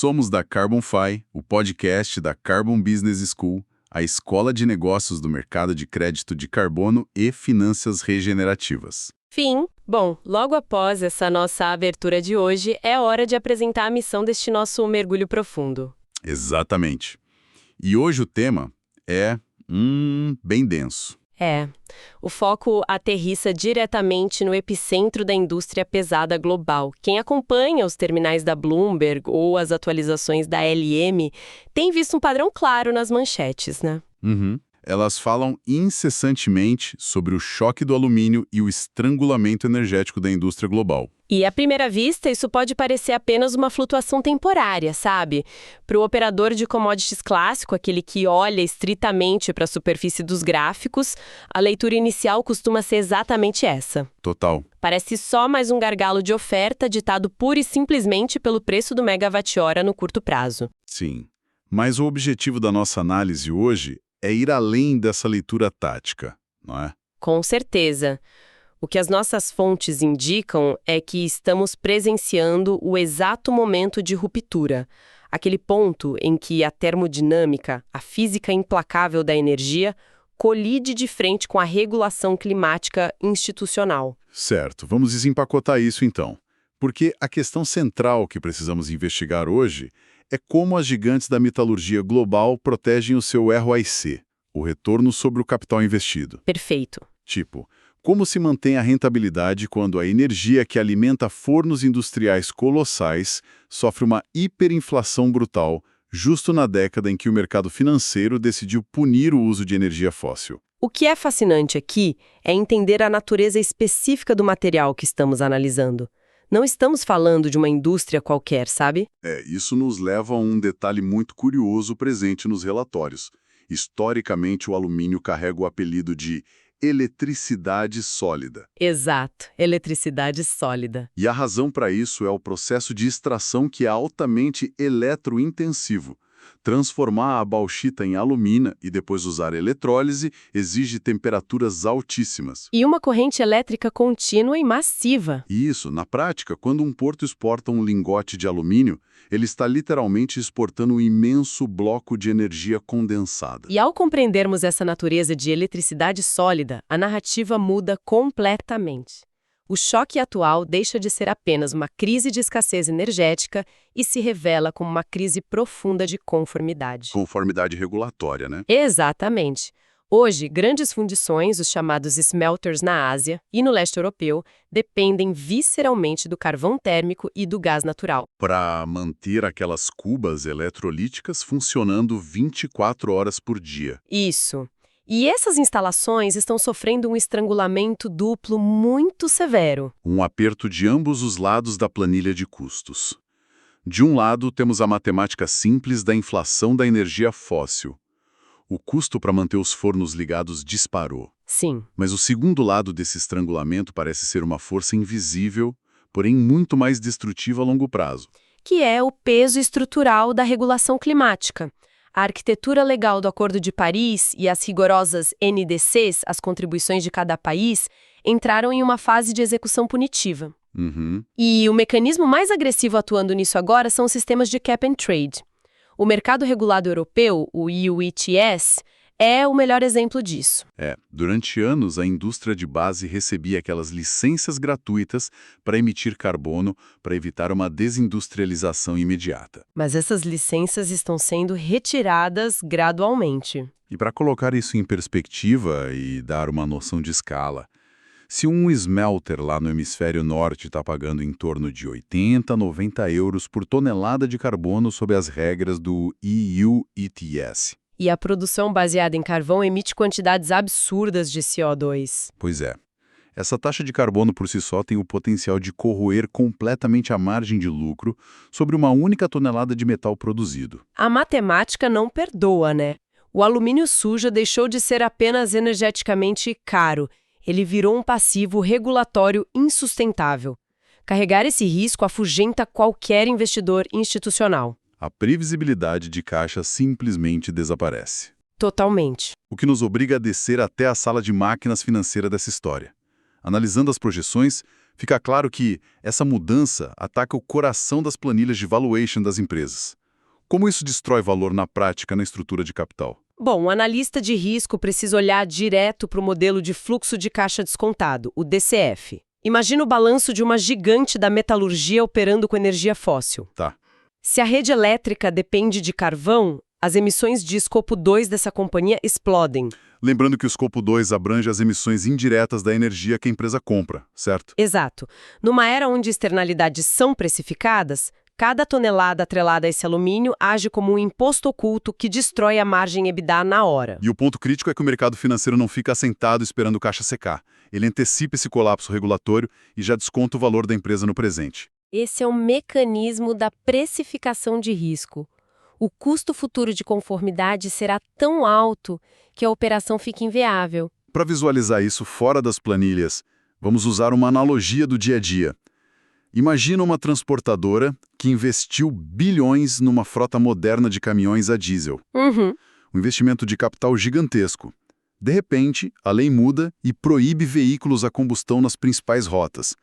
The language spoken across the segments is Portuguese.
Somos da CarbonFi, o podcast da Carbon Business School, a escola de negócios do mercado de crédito de carbono e finanças regenerativas. Fim. Bom, logo após essa nossa abertura de hoje, é hora de apresentar a missão deste nosso mergulho profundo. Exatamente. E hoje o tema é, bem denso. O foco aterrissa diretamente no epicentro da indústria pesada global. Quem acompanha os terminais da Bloomberg ou as atualizações da LM tem visto um padrão claro nas manchetes, né? Elas falam incessantemente sobre o choque do alumínio e o estrangulamento energético da indústria global. E à primeira vista, isso pode parecer apenas uma flutuação temporária, sabe? Para o operador de commodities clássico, aquele que olha estritamente para a superfície dos gráficos, a leitura inicial costuma ser exatamente essa. Total. Parece só mais um gargalo de oferta ditado pura e simplesmente pelo preço do megawatt-hora no curto prazo. Sim. Mas o objetivo da nossa análise hoje é ir além dessa leitura tática, não é? Com certeza. O que as nossas fontes indicam é que estamos presenciando o exato momento de ruptura, aquele ponto em que a termodinâmica, a física implacável da energia, colide de frente com a regulação climática institucional. Certo, vamos desempacotar isso então. Porque a questão central que precisamos investigar hoje é como as gigantes da metalurgia global protegem o seu ROIC, o retorno sobre o capital investido. Perfeito. Tipo, como se mantém a rentabilidade quando a energia que alimenta fornos industriais colossais sofre uma hiperinflação brutal, justo na década em que o mercado financeiro decidiu punir o uso de energia fóssil? O que é fascinante aqui é entender a natureza específica do material que estamos analisando. Não estamos falando de uma indústria qualquer, sabe? Isso nos leva a um detalhe muito curioso presente nos relatórios. Historicamente, o alumínio carrega o apelido de eletricidade sólida. Exato, eletricidade sólida. E a razão para isso é o processo de extração que é altamente eletrointensivo. Transformar a bauxita em alumina e depois usar eletrólise exige temperaturas altíssimas. E uma corrente elétrica contínua e massiva. E isso, na prática, quando um porto exporta um lingote de alumínio, ele está literalmente exportando um imenso bloco de energia condensada. E ao compreendermos essa natureza de eletricidade sólida, a narrativa muda completamente. O choque atual deixa de ser apenas uma crise de escassez energética e se revela como uma crise profunda de conformidade. Conformidade regulatória, né? Exatamente. Hoje, grandes fundições, os chamados smelters na Ásia e no leste europeu, dependem visceralmente do carvão térmico e do gás natural. Para manter aquelas cubas eletrolíticas funcionando 24 horas por dia. Isso. E essas instalações estão sofrendo um estrangulamento duplo muito severo. Um aperto de ambos os lados da planilha de custos. De um lado, temos a matemática simples da inflação da energia fóssil. O custo para manter os fornos ligados disparou. Sim. Mas o segundo lado desse estrangulamento parece ser uma força invisível, porém muito mais destrutiva a longo prazo. Que é o peso estrutural da regulação climática. A arquitetura legal do Acordo de Paris e as rigorosas NDCs, as contribuições de cada país, entraram em uma fase de execução punitiva. E o mecanismo mais agressivo atuando nisso agora são os sistemas de cap and trade. O mercado regulado europeu, o EU ETS, é o melhor exemplo disso. Durante anos a indústria de base recebia aquelas licenças gratuitas para emitir carbono para evitar uma desindustrialização imediata. Mas essas licenças estão sendo retiradas gradualmente. E para colocar isso em perspectiva e dar uma noção de escala, se um smelter lá no hemisfério norte está pagando em torno de 80 a 90 euros por tonelada de carbono sob as regras do EU ETS. E a produção baseada em carvão emite quantidades absurdas de CO2. Pois é. Essa taxa de carbono por si só tem o potencial de corroer completamente a margem de lucro sobre uma única tonelada de metal produzido. A matemática não perdoa, né? O alumínio sujo deixou de ser apenas energeticamente caro. Ele virou um passivo regulatório insustentável. Carregar esse risco afugenta qualquer investidor institucional. A previsibilidade de caixa simplesmente desaparece. Totalmente. O que nos obriga a descer até a sala de máquinas financeira dessa história. Analisando as projeções, Fica claro que essa mudança ataca o coração das planilhas de valuation das empresas. Como isso destrói valor na prática na estrutura de capital? Bom, o analista de risco precisa olhar direto para o modelo de fluxo de caixa descontado, o DCF. Imagina o balanço de uma gigante da metalurgia operando com energia fóssil. Tá. Se a rede elétrica depende de carvão, as emissões de escopo 2 dessa companhia explodem. Lembrando que o escopo 2 abrange as emissões indiretas da energia que a empresa compra, certo? Exato. Numa era onde externalidades são precificadas, cada tonelada atrelada a esse alumínio age como um imposto oculto que destrói a margem EBITDA na hora. E o ponto crítico é que o mercado financeiro não fica assentado esperando o caixa secar. Ele antecipa esse colapso regulatório e já desconta o valor da empresa no presente. Esse é o mecanismo da precificação de risco. O custo futuro de conformidade será tão alto que a operação fica inviável. Para visualizar isso fora das planilhas, vamos usar uma analogia do dia a dia. Imagina uma transportadora que investiu bilhões numa frota moderna de caminhões a diesel. Um investimento de capital gigantesco. De repente, a lei muda e proíbe veículos a combustão nas principais rotas.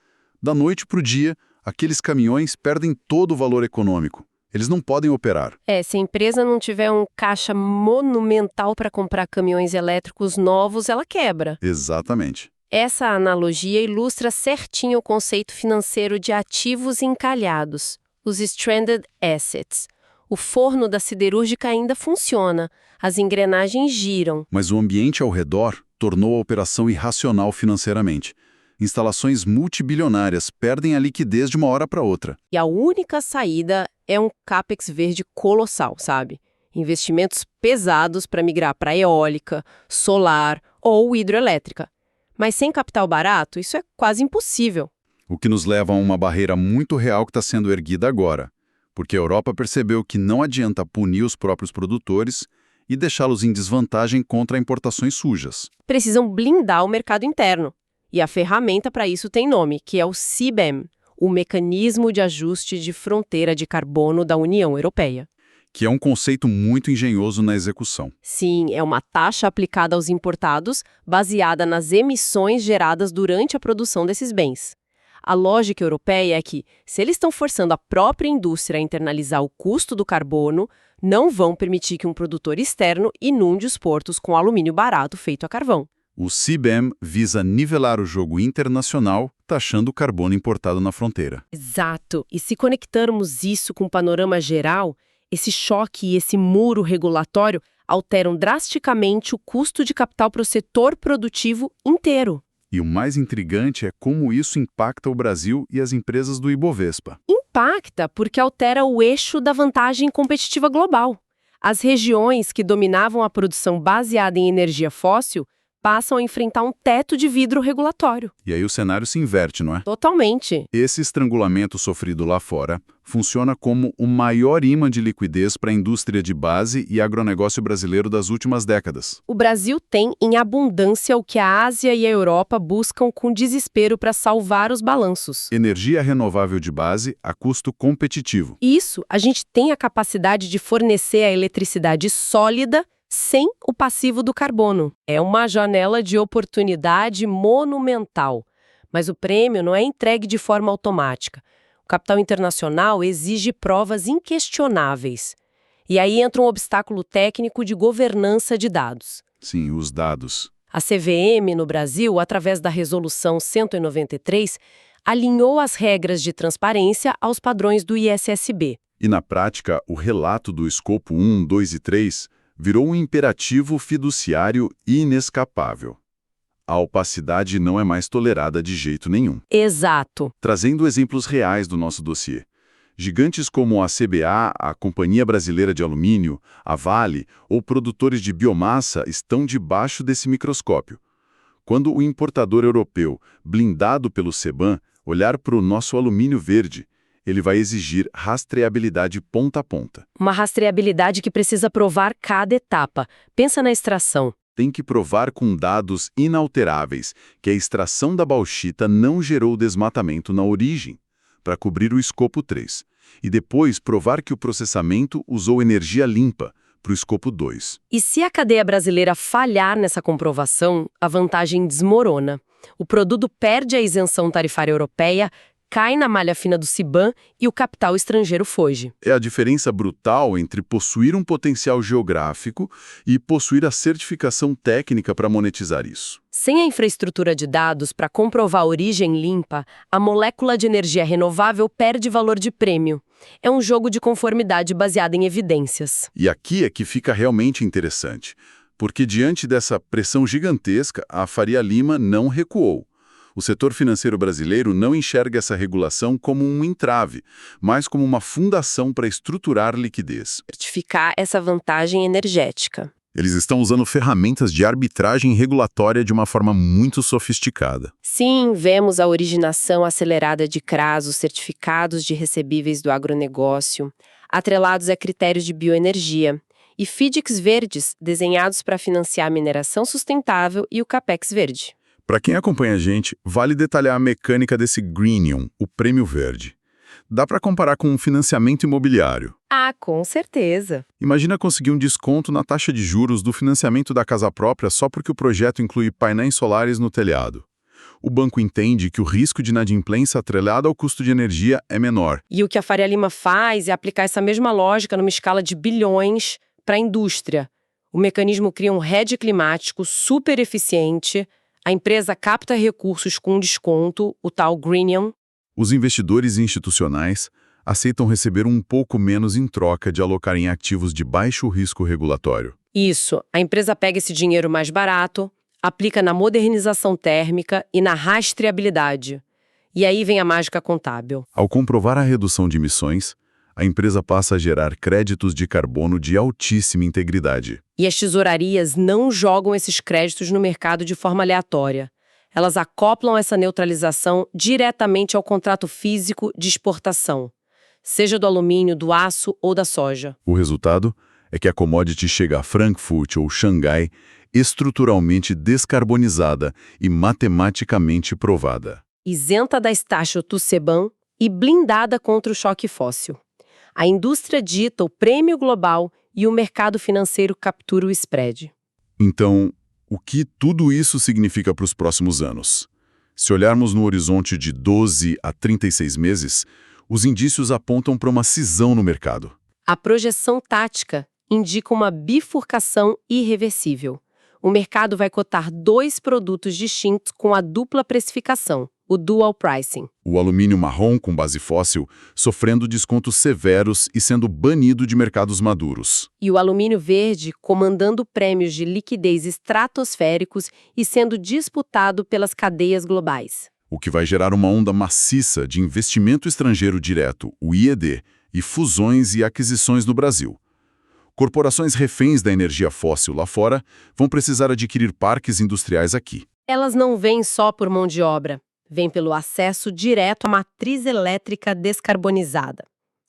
Da noite para o dia, aqueles caminhões perdem todo o valor econômico. Eles não podem operar. Se a empresa não tiver um caixa monumental para comprar caminhões elétricos novos, ela quebra. Exatamente. Essa analogia ilustra certinho o conceito financeiro de ativos encalhados, os stranded assets. O forno da siderúrgica ainda funciona, as engrenagens giram. Mas o ambiente ao redor tornou a operação irracional financeiramente. Instalações multibilionárias perdem a liquidez de uma hora para outra. E a única saída é um capex verde colossal, sabe? Investimentos pesados para migrar para eólica, solar ou hidroelétrica. Mas sem capital barato, isso é quase impossível. O que nos leva a uma barreira muito real que está sendo erguida agora, porque a Europa percebeu que não adianta punir os próprios produtores e deixá-los em desvantagem contra importações sujas. Precisam blindar o mercado interno. E a ferramenta para isso tem nome, que é o CBAM, o Mecanismo de Ajuste de Fronteira de Carbono da União Europeia. Que é um conceito muito engenhoso na execução. Sim, é uma taxa aplicada aos importados, baseada nas emissões geradas durante a produção desses bens. A lógica europeia é que, se eles estão forçando a própria indústria a internalizar o custo do carbono, não vão permitir que um produtor externo inunde os portos com alumínio barato feito a carvão. O CBAM visa nivelar o jogo internacional, taxando o carbono importado na fronteira. Exato. E se conectarmos isso com o panorama geral, esse choque e esse muro regulatório alteram drasticamente o custo de capital para o setor produtivo inteiro. E o mais intrigante é como isso impacta o Brasil e as empresas do Ibovespa. Impacta porque altera o eixo da vantagem competitiva global. As regiões que dominavam a produção baseada em energia fóssil passam a enfrentar um teto de vidro regulatório. E aí o cenário se inverte, não é? Totalmente. Esse estrangulamento sofrido lá fora funciona como o maior imã de liquidez para a indústria de base e agronegócio brasileiro das últimas décadas. O Brasil tem em abundância o que a Ásia e a Europa buscam com desespero para salvar os balanços. Energia renovável de base a custo competitivo. Isso, a gente tem a capacidade de fornecer a eletricidade sólida sem o passivo do carbono. É uma janela de oportunidade monumental. Mas o prêmio não é entregue de forma automática. O capital internacional exige provas inquestionáveis. E aí entra um obstáculo técnico de governança de dados. Sim, os dados. A CVM, no Brasil, através da Resolução 193, alinhou as regras de transparência aos padrões do ISSB. E na prática, o relato do escopo 1, 2 e 3 virou um imperativo fiduciário inescapável. A opacidade não é mais tolerada de jeito nenhum. Exato. Trazendo exemplos reais do nosso dossiê. Gigantes como a CBA, a Companhia Brasileira de Alumínio, a Vale ou produtores de biomassa estão debaixo desse microscópio. Quando o importador europeu, blindado pelo CBAM, olhar para o nosso alumínio verde, ele vai exigir rastreabilidade ponta a ponta. Uma rastreabilidade que precisa provar cada etapa. Pensa na extração. Tem que provar com dados inalteráveis que a extração da bauxita não gerou desmatamento na origem, para cobrir o escopo 3. E depois provar que o processamento usou energia limpa, para o escopo 2. E se a cadeia brasileira falhar nessa comprovação, a vantagem desmorona. O produto perde a isenção tarifária europeia, cai na malha fina do CBAM e o capital estrangeiro foge. É a diferença brutal entre possuir um potencial geográfico e possuir a certificação técnica para monetizar isso. Sem a infraestrutura de dados para comprovar a origem limpa, a molécula de energia renovável perde valor de prêmio. É um jogo de conformidade baseado em evidências. E aqui é que fica realmente interessante, porque diante dessa pressão gigantesca, a Faria Lima não recuou. O setor financeiro brasileiro não enxerga essa regulação como um entrave, mas como uma fundação para estruturar liquidez. Certificar essa vantagem energética. Eles estão usando ferramentas de arbitragem regulatória de uma forma muito sofisticada. Sim, vemos a originação acelerada de CRAs, os certificados de recebíveis do agronegócio, atrelados a critérios de bioenergia, e FIDCs verdes, desenhados para financiar a mineração sustentável e o CAPEX verde. Para quem acompanha a gente, vale detalhar a mecânica desse Greenium, o prêmio verde. Dá para comparar com um financiamento imobiliário. Ah, com certeza. Imagina conseguir um desconto na taxa de juros do financiamento da casa própria só porque o projeto inclui painéis solares no telhado. O banco entende que o risco de inadimplência atrelado ao custo de energia é menor. E o que a Faria Lima faz é aplicar essa mesma lógica numa escala de bilhões para a indústria. O mecanismo cria um hedge climático super eficiente. A empresa capta recursos com desconto, o tal Greenium. Os investidores institucionais aceitam receber um pouco menos em troca de alocar em ativos de baixo risco regulatório. Isso, a empresa pega esse dinheiro mais barato, aplica na modernização térmica e na rastreabilidade. E aí vem a mágica contábil. Ao comprovar a redução de emissões, a empresa passa a gerar créditos de carbono de altíssima integridade. E as tesourarias não jogam esses créditos no mercado de forma aleatória. Elas acoplam essa neutralização diretamente ao contrato físico de exportação, seja do alumínio, do aço ou da soja. O resultado é que a commodity chega a Frankfurt ou Xangai estruturalmente descarbonizada e matematicamente provada. Isenta das taxas do CBAM e blindada contra o choque fóssil. A indústria dita o prêmio global e o mercado financeiro captura o spread. Então, o que tudo isso significa para os próximos anos? Se olharmos no horizonte de 12 a 36 meses, os indícios apontam para uma cisão no mercado. A projeção tática indica uma bifurcação irreversível. O mercado vai cotar dois produtos distintos com a dupla precificação, o dual pricing. O alumínio marrom com base fóssil sofrendo descontos severos e sendo banido de mercados maduros. E o alumínio verde comandando prêmios de liquidez estratosféricos e sendo disputado pelas cadeias globais. O que vai gerar uma onda maciça de investimento estrangeiro direto, o IED, e fusões e aquisições no Brasil. Corporações reféns da energia fóssil lá fora vão precisar adquirir parques industriais aqui. Elas não vêm só por mão de obra. Vem pelo acesso direto à matriz elétrica descarbonizada.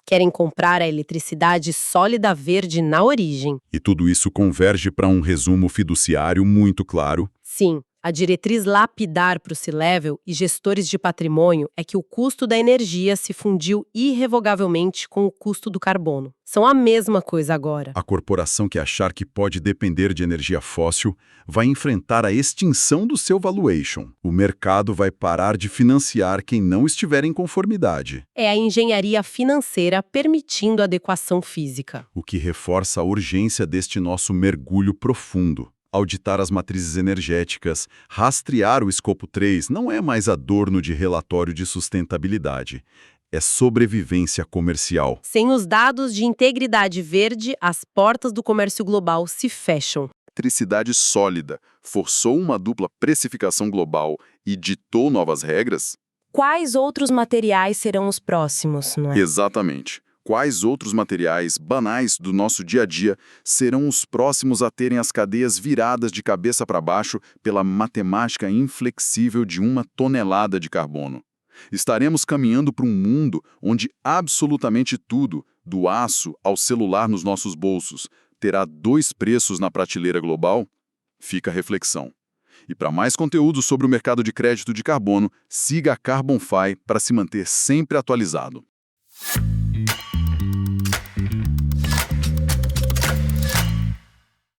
Querem comprar a eletricidade sólida verde na origem. E tudo isso converge para um resumo fiduciário muito claro. Sim, a diretriz lapidar para o C-Level e gestores de patrimônio é que o custo da energia se fundiu irrevogavelmente com o custo do carbono. São a mesma coisa agora. A corporação que achar que pode depender de energia fóssil vai enfrentar a extinção do seu valuation. O mercado vai parar de financiar quem não estiver em conformidade. É a engenharia financeira permitindo a adequação física. O que reforça a urgência deste nosso mergulho profundo. Auditar as matrizes energéticas, rastrear o escopo 3 não é mais adorno de relatório de sustentabilidade. É sobrevivência comercial. Sem os dados de integridade verde, as portas do comércio global se fecham. Eletricidade sólida forçou uma dupla precificação global e ditou novas regras? Quais outros materiais serão os próximos, não é? Exatamente. Quais outros materiais banais do nosso dia a dia serão os próximos a terem as cadeias viradas de cabeça para baixo pela matemática inflexível de 1 tonelada de carbono? Estaremos caminhando para um mundo onde absolutamente tudo, do aço ao celular nos nossos bolsos, terá 2 preços na prateleira global? Fica a reflexão. E para mais conteúdo sobre o mercado de crédito de carbono, siga a CarbonFi para se manter sempre atualizado.